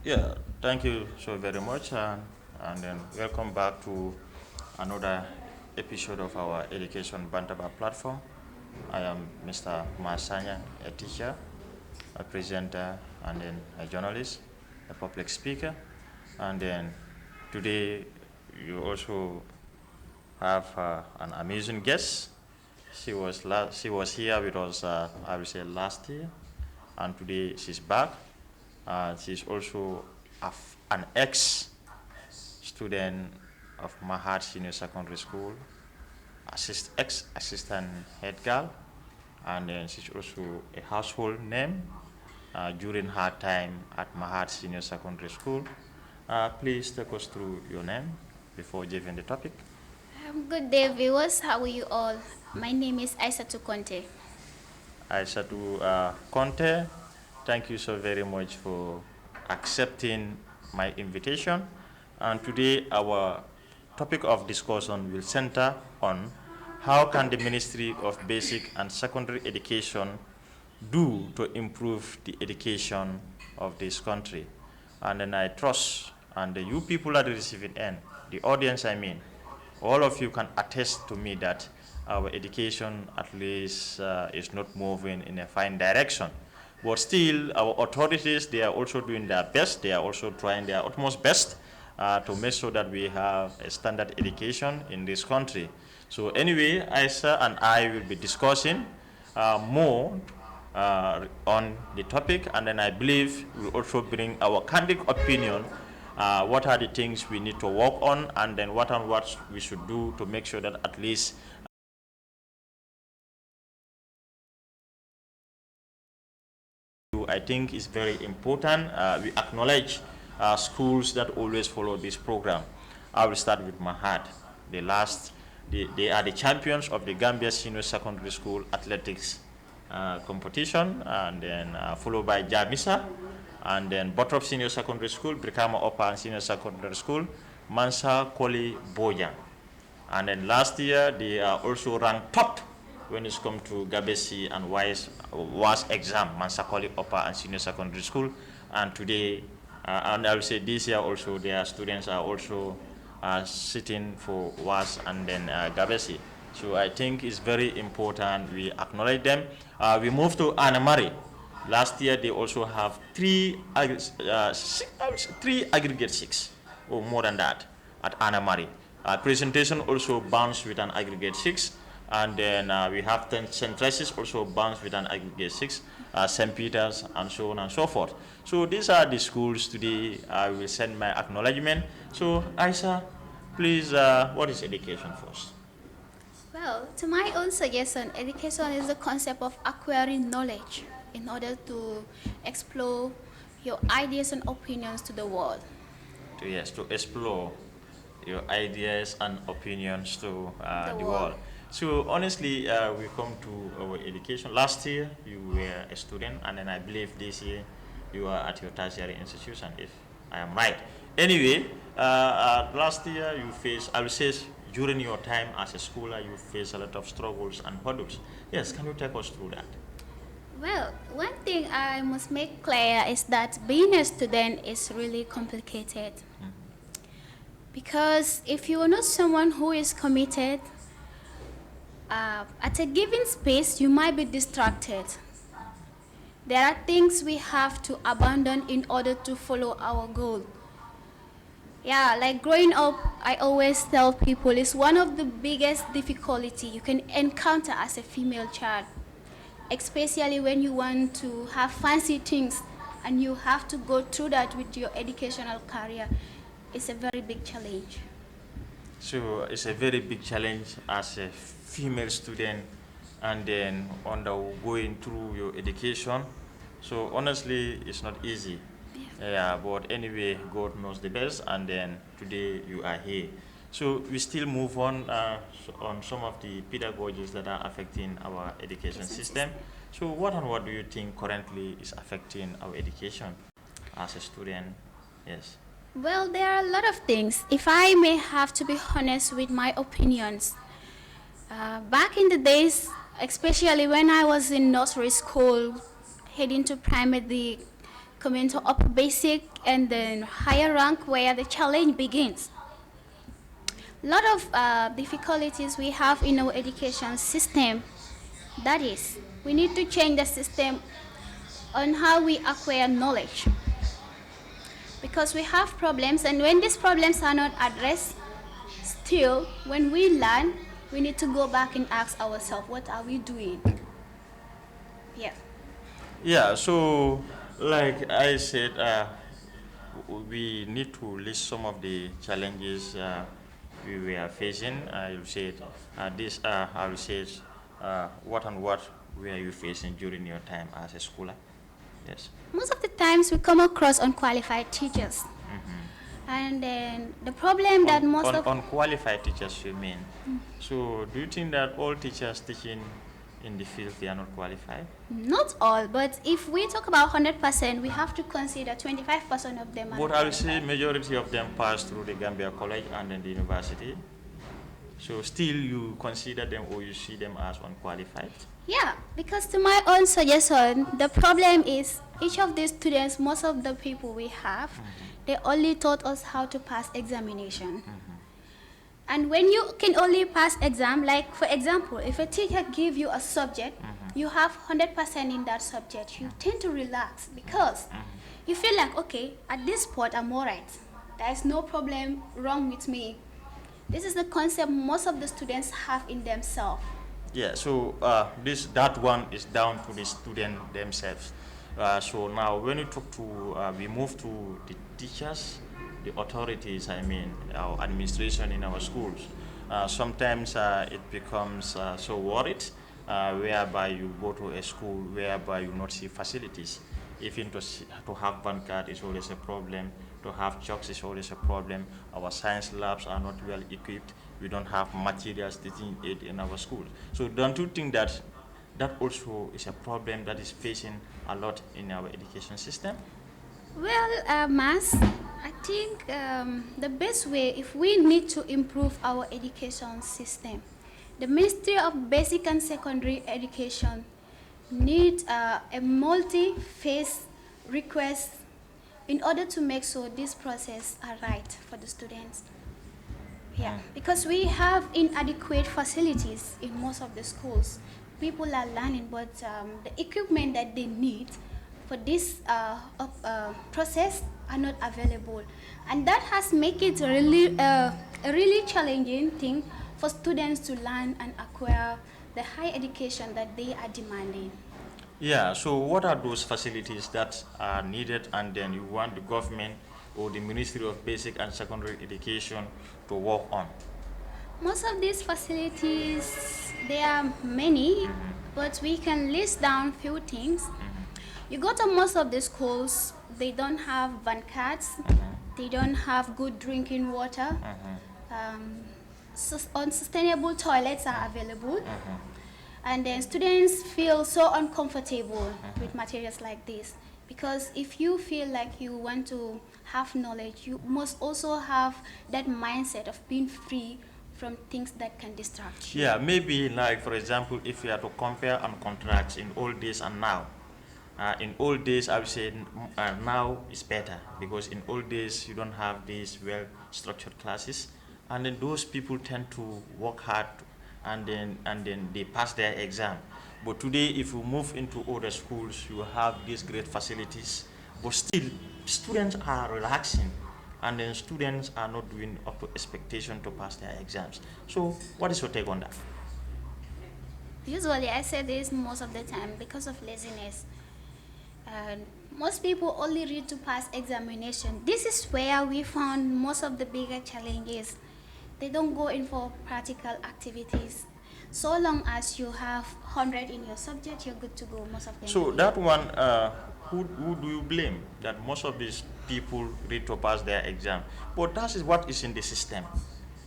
Yeah, thank you so very much, and then welcome back to another episode of our Education BANTABA platform. I am Mr. SANYANG, a teacher, a presenter, and then a journalist, a public speaker, and then today you also have an amazing guest. She was here with us, I will say last year, and today she's back. She's also an ex-student of Mahad Senior Secondary School, ex-assistant head girl, and then she's also a household name during her time at Mahad Senior Secondary School. Please take us through your name before giving the topic. Good day, viewers. How are you all? My name is AISHA Conteh. AISHA Conteh, thank you so very much for accepting my invitation. And today our topic of discussion will center on how can the Ministry of Basic and Secondary Education do to improve the education of this country. And then I trust, and you people at the receiving end, the audience I mean, all of you can attest to me that our education at least is not moving in a fine direction. But still, our authorities, they are also doing their best. They are also trying their utmost best to make sure that we have a standard education in this country. So anyway, Isa and I will be discussing more on the topic, and then I believe we'll also bring our candid opinion. What are the things we need to work on, and then what we should do to make sure that at least I think is very important. We acknowledge schools that always follow this program. I will start with Mahad. They are the champions of the Gambia Senior Secondary School athletics competition, and then followed by Jamisa, and then Bottrop Senior Secondary School, Brikama Upper Senior Secondary School, Mansa Koli Boyan. And then last year, they are also ranked top when it's come to Gabesi and WAS exam, Mansakoli Upper and Senior Secondary School. And today, and I will say this year also, their students are also sitting for WAS and then Gabesi. So I think it's very important we acknowledge them. We move to Anamari. Last year, they also have three aggregate six, or more than that, at Anamari. Presentation also bounced with an aggregate 6, and then we have St. Teresa's also bounced with an aggregate 6, St. Peter's, and so on and so forth. So these are the schools today. I will send my acknowledgement. So Aisha, please, what is education first? Well, to my own suggestion, education is the concept of acquiring knowledge in order to explore your ideas and opinions to the world. Yes, to explore your ideas and opinions to the world. So honestly, we come to our education. Last year, you were a student, and then I believe this year you are at your tertiary institution, if I am right. Anyway, last year you faced, I will say, during your time as a schooler, you faced a lot of struggles and hurdles. Yes, can you take us through that? Well, one thing I must make clear is that being a student is really complicated. Because if you are not someone who is committed, at a given space, you might be distracted. There are things we have to abandon in order to follow our goal. Yeah, like growing up, I always tell people it's one of the biggest difficulty you can encounter as a female child, especially when you want to have fancy things and you have to go through that with your educational career. It's a very big challenge. So it's a very big challenge as a female student and then undergoing through your education. So honestly, it's not easy. Yeah, but anyway, God knows the best, and then today you are here. So we still move on some of the pedagogies that are affecting our education system. So what do you think currently is affecting our education as a student? Yes. Well, there are a lot of things. If I may have to be honest with my opinions, back in the days, especially when I was in nursery school, heading to primary, coming to upper basic and then higher rank where the challenge begins. A lot of difficulties we have in our education system. That is, we need to change the system on how we acquire knowledge. Because we have problems, and when these problems are not addressed, still, when we learn, we need to go back and ask ourselves, what are we doing? Yeah. Yeah, so like I said, we need to list some of the challenges we were facing. I will say I will say what and what were you facing during your time as a schooler? Yes. Most of the times we come across unqualified teachers. And then the problem that most of unqualified teachers, you mean? So do you think that all teachers teaching in the field they are not qualified? not all, but if we talk about 100%, we have to consider 25% of them are But I will qualified. say majority of them pass through the Gambia College and then the university. So still you consider them or you see them as unqualified? Yeah, because to my own suggestion, the problem is each of these students, most of the people we have, they only taught us how to pass examination. And when you can only pass exam, like for example, if a teacher give you a subject, you have 100% in that subject, you tend to relax because you feel like, okay, at this point I'm all right. There is no problem wrong with me. This is the concept most of the students have in themselves. Yeah, so that one is down to the student themselves. So now when you talk to, we move to the teachers, the authorities, I mean, our administration in our schools. Sometimes it becomes so worried, whereby you go to a school whereby you not see facilities. Even to have bank card is always a problem. To have chalks is always a problem. Our science labs are not well equipped. We don't have materials teaching aid in our schools. So don't you think that that also is a problem that is facing a lot in our education system? Well, Mas, I think the best way, if we need to improve our education system, the Ministry of Basic and Secondary Education needs a multi-phase request in order to make sure this process are right for the students. Yeah, because we have inadequate facilities in most of the schools. People are learning, but the equipment that they need for this process are not available, and that has made it really a really challenging thing for students to learn and acquire the high education that they are demanding. Yeah, so what are those facilities that are needed and then you want the government or the Ministry of Basic and Secondary Education to work on? Most of these facilities, there are many, but we can list down few things. You go to most of the schools, they don't have banquets, they don't have good drinking water, unsustainable toilets are available, and then students feel so uncomfortable with materials like this. Because if you feel like you want to have knowledge, you must also have that mindset of being free from things that can distract you. Yeah, maybe like for example, if we are to compare and contrast in old days and now. In old days, I would say now is better because in old days you don't have these well-structured classes, and then those people tend to work hard, and then they pass their exam. But today, if you move into other schools, you have these great facilities, but still students are relaxing, and then students are not doing up to expectation to pass their exams. So, what is your take on that? Usually, I say this most of the time because of laziness. Most people only read to pass examination. This is where we found most of the bigger challenges. They don't go in for practical activities. So long as you have 100 in your subject, you're good to go. Most of them. So that one, who do you blame? That most of these people read to pass their exam, but that is what is in the system.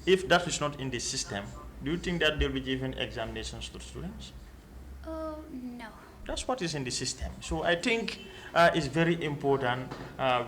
If that is not in the system, do you think that they'll be giving examinations to students? Oh, no. That's what is in the system. So I think it's very important.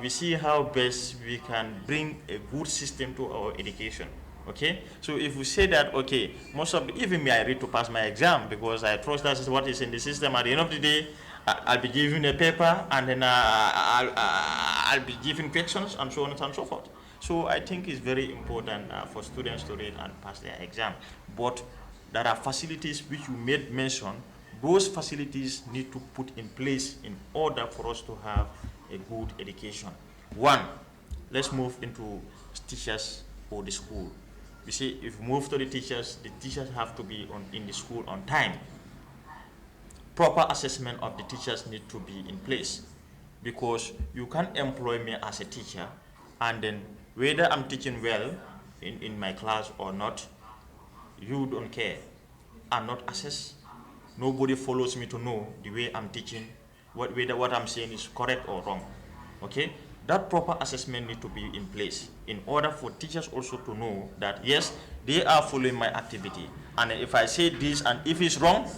We see how best we can bring a good system to our education. Okay, so if we say that, okay, most of even me, I read to pass my exam because I trust that is what is in the system. At the end of the day, I'll be giving a paper, and then I'll be giving questions, and so on and so forth. So I think it's very important for students to read and pass their exam. But there are facilities which you made mention. Those facilities need to put in place in order for us to have a good education. One, let's move into teachers or the school. You see, if we move to the teachers have to be in the school on time. Proper assessment of the teachers need to be in place, because you can't employ me as a teacher and then whether I'm teaching well in my class or not, you don't care. I'm not assessed. Nobody follows me to know the way I'm teaching, whether what I'm saying is correct or wrong. Okay? That proper assessment need to be in place in order for teachers also to know that yes, they are following my activity. And if I say this and if it's wrong,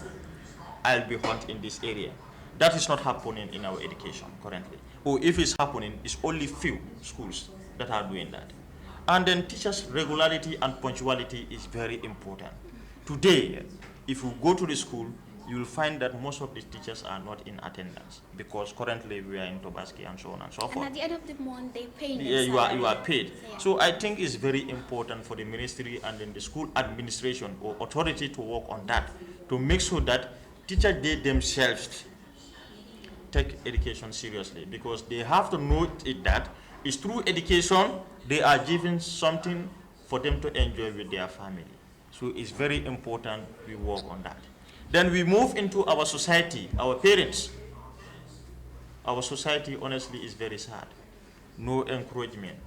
I'll be hunt in this area. That is not happening in our education currently. Or if it's happening, it's only few schools that are doing that. And then teachers' regularity and punctuality is very important. Today, if you go to the school, you will find that most of the teachers are not in attendance, because currently we are in Tobaski and so on and so forth. And at the end of the month, they pay. Yeah, you are paid. Yeah. So I think it's very important for the ministry and then the school administration or authority to work on that, to make sure that teachers, they themselves take education seriously, because they have to know that it's through education they are given something for them to enjoy with their family. So it's very important we work on that. Then we move into our society, our parents. Our society honestly is very sad. No encouragement,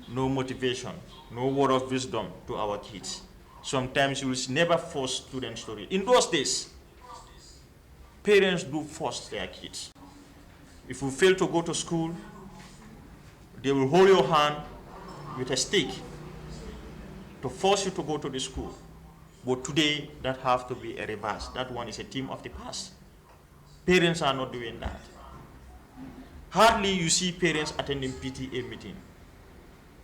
no motivation, no word of wisdom to our kids. Sometimes you will never force students to read. In those days, parents do force their kids. If you fail to go to school, they will hold your hand with a stick to force you to go to the school. But today, that has to be a reverse. That one is a theme of the past. Parents are not doing that. Hardly you see parents attending PTA meeting.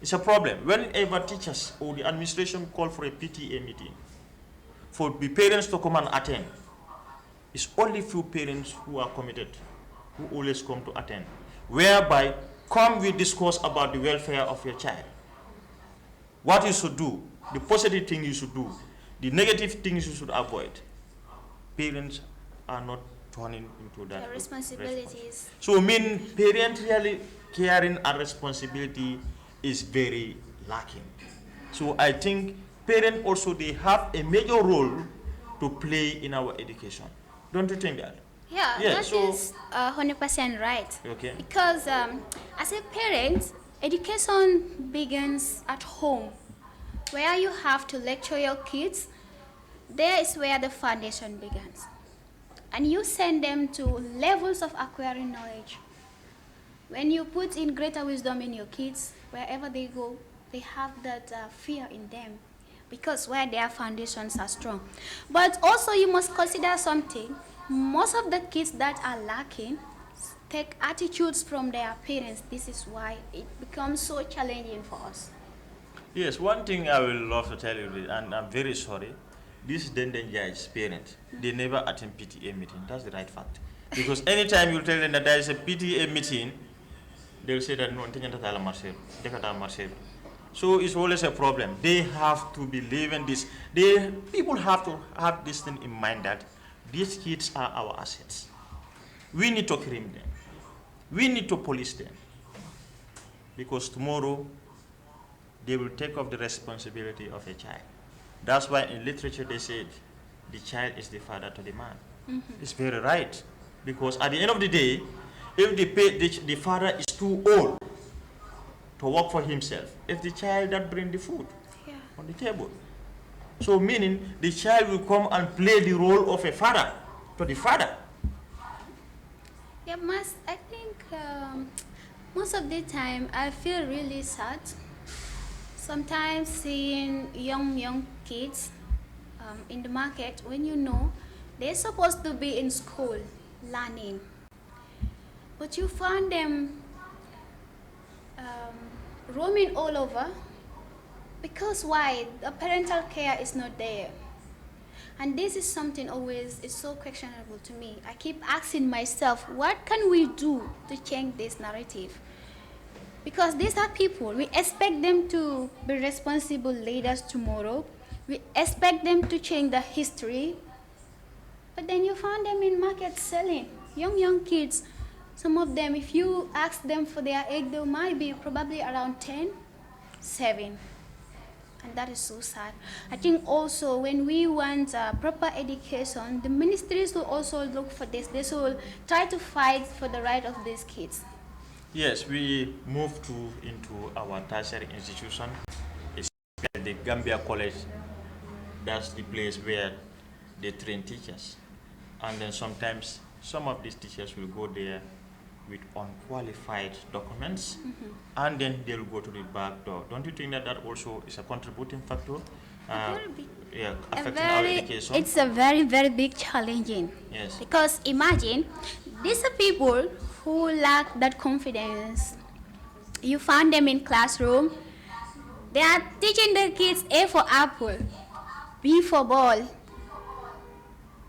It's a problem. Whenever teachers or the administration call for a PTA meeting, for the parents to come and attend, it's only few parents who are committed, who always come to attend. Whereby, come we discuss about the welfare of your child. What you should do, the positive thing you should do, the negative things you should avoid. Parents are not turning into that. Their responsibilities. So parent really caring and responsibility is very lacking. So I think parents also, they have a major role to play in our education. Don't you think that? Yeah, that is 100% right. Okay. Because as a parent, education begins at home, where you have to lecture your kids. There is where the foundation begins. And you send them to levels of acquiring knowledge. When you put in greater wisdom in your kids, wherever they go, they have that fear in them, because where their foundations are strong. But also you must consider something. Most of the kids that are lacking take attitudes from their parents. This is why it becomes so challenging for us. Yes, one thing I will love to tell you, and I'm very sorry, this Dendenjai's parents, they never attend PTA meeting. That's the right fact. Because anytime you tell them that there is a PTA meeting, they'll say that no, so it's always a problem. They have to believe in this. People have to have this thing in mind that these kids are our assets. We need to cream them. We need to police them. Because tomorrow, they will take up the responsibility of a child. That's why in literature they said, the child is the father to the man. Mm-hmm. It's very right. Because at the end of the day, if the father is too old to work for himself, it's the child that brings the food on the table. So meaning, the child will come and play the role of a father to the father. Yeah, I think most of the time I feel really sad. Sometimes seeing young kids in the market, when you know they're supposed to be in school learning, but you find them roaming all over, because why? The parental care is not there. And this is something always is so questionable to me. I keep asking myself, what can we do to change this narrative? Because these are people, we expect them to be responsible leaders tomorrow. We expect them to change the history. But then you find them in market selling. Young kids, some of them, if you ask them for their age, they might be probably around 10, 7. And that is so sad. I think also when we want proper education, the ministries will also look for this. They will try to fight for the right of these kids. Yes, we move into our tertiary institution, especially the Gambia College. That's the place where they train teachers. And then sometimes some of these teachers will go there with unqualified documents, and then they'll go to the back door. Don't you think that that also is a contributing factor? Yeah, affecting our education? It's a very, very big challenging. Yes. Because imagine, these are people who lack that confidence. You find them in classroom. They are teaching the kids A for apple, B for ball.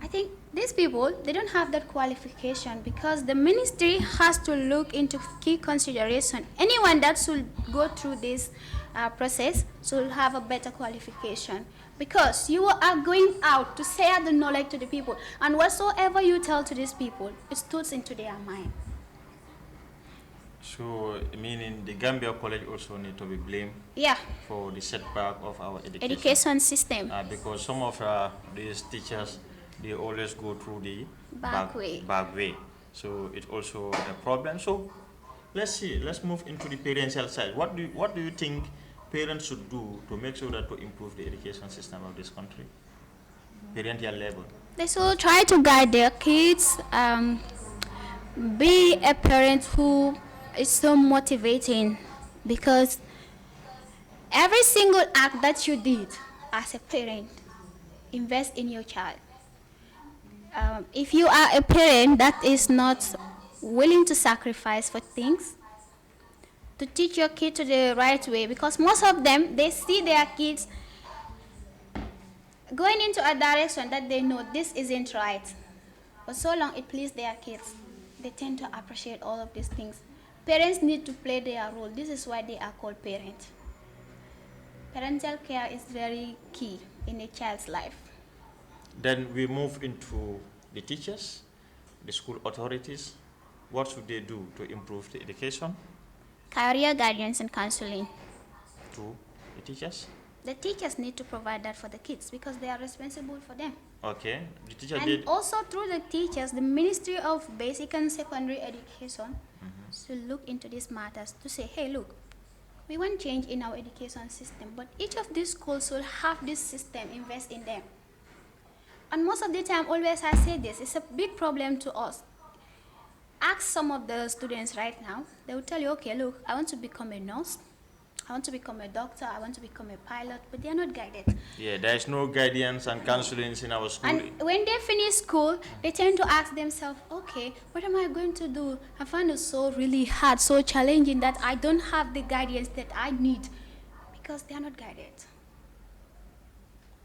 I think these people, they don't have that qualification because the ministry has to look into key consideration. Anyone that should go through this process should have a better qualification, because you are going out to share the knowledge to the people, and whatsoever you tell to these people, it sticks into their mind. So, meaning the Gambia College also need to be blamed, yeah, for the setback of our education system. Because some of these teachers, they always go through the Back way. So it's also a problem. So let's see. Let's move into the parental side. What do you think parents should do to make sure that to improve the education system of this country, parental level? They should try to guide their kids. Be a parent who is so motivating, because every single act that you did as a parent, invest in your child. If you are a parent that is not willing to sacrifice for things, to teach your kid to the right way, because most of them, they see their kids going into a direction that they know this isn't right. But so long it pleases their kids, they tend to appreciate all of these things. Parents need to play their role. This is why they are called parents. Parental care is very key in a child's life. Then we move into the teachers, the school authorities. What should they do to improve the education? Career guidance and counseling. To the teachers? The teachers need to provide that for the kids because they are responsible for them. Okay. The teacher and also through the teachers, the Ministry of Basic and Secondary Education should look into these matters to say, hey, look, we want change in our education system, but each of these schools should have this system, invest in them. And most of the time, always I say this, it's a big problem to us. Ask some of the students right now, they will tell you, okay, look, I want to become a nurse, I want to become a doctor, I want to become a pilot, but they are not guided. Yeah, there is no guidance and counseling in our school. And when they finish school, they tend to ask themselves, okay, what am I going to do? I find it so really hard, so challenging that I don't have the guidance that I need because they are not guided.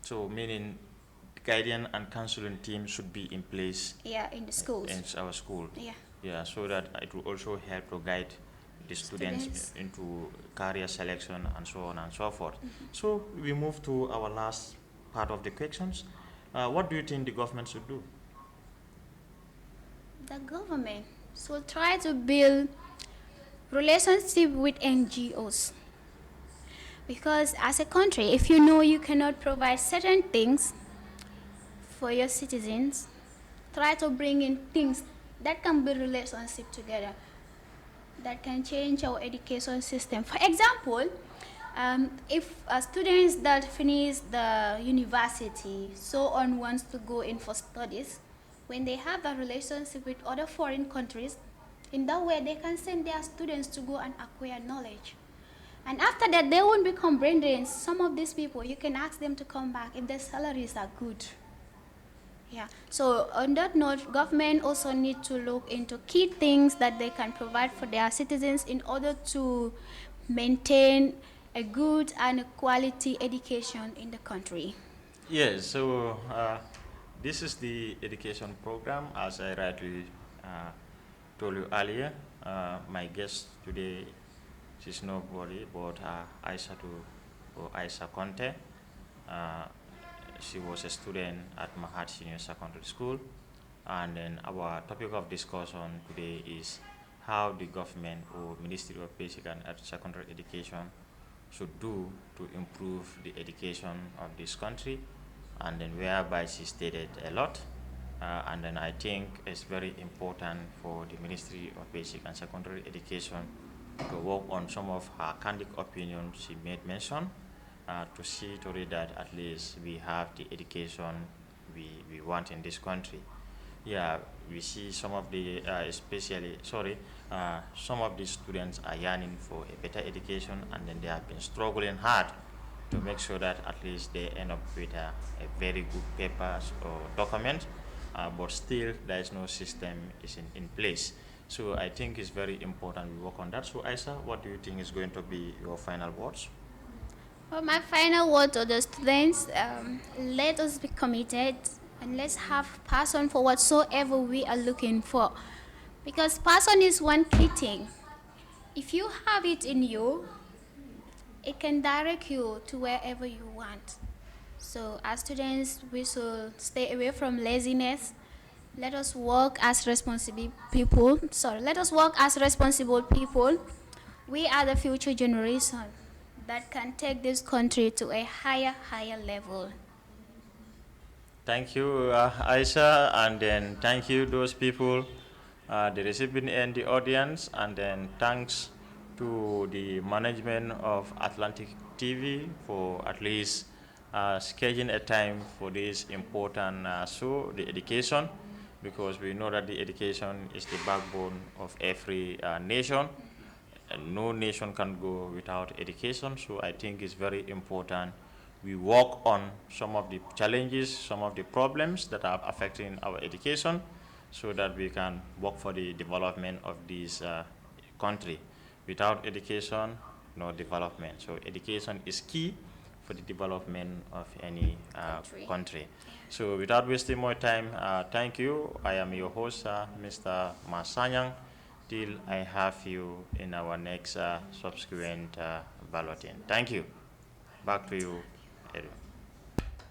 So meaning guidance and counseling team should be in place. Yeah, in the schools. In our school. Yeah. Yeah, so that it will also help to guide the students into career selection and so on and so forth. So we move to our last part of the questions. What do you think the government should do? The government should try to build relationship with NGOs. Because as a country, if you know you cannot provide certain things for your citizens, try to bring in things that can build relationship together, that can change our education system. For example, if students that finish the university, so on, wants to go in for studies, when they have a relationship with other foreign countries, in that way they can send their students to go and acquire knowledge. And after that, they won't become brain drains. Some of these people, you can ask them to come back if their salaries are good. Yeah. So on that note, government also need to look into key things that they can provide for their citizens in order to maintain a good and a quality education in the country. Yes, so this is the education program, as I rightly uh, told you earlier. My guest today, she's nobody but AISHA Conte. Uh, she was a student at Mahat Senior Secondary School. And then our topic of discussion today is how the government or Ministry of Basic and Secondary Education should do to improve the education of this country, and then whereby she stated a lot. And then I think it's very important for the Ministry of Basic and Secondary Education to work on some of her candid opinions she made mention, to see to it that at least we have the education we want in this country. Yeah, we see some of the, some of the students are yearning for a better education, and then they have been struggling hard to make sure that at least they end up with a very good papers or document, but still there is no system is in place. So I think it's very important we work on that. So Isa, what do you think is going to be your final words? Well, my final word to the students, let us be committed and let's have passion for whatsoever we are looking for. Because passion is one key thing. If you have it in you, it can direct you to wherever you want. So as students, we should stay away from laziness. Let us work as responsible people. Sorry, let us work as responsible people. We are the future generation that can take this country to a higher level. Thank you, Aisha, and then thank you those people, the recipient and the audience, and then thanks to the management of Atlantic TV for at least scheduling a time for this important show, the education, because we know that the education is the backbone of every nation, and no nation can go without education. So I think it's very important we work on some of the challenges, some of the problems that are affecting our education, so that we can work for the development of this country. Without education, no development. So education is key for the development of any Country. country. So without wasting more time, thank you. I am your host, Mr. Masanyang, till I have you in our next subsequent balloting. Thank you. Back to you, Edu.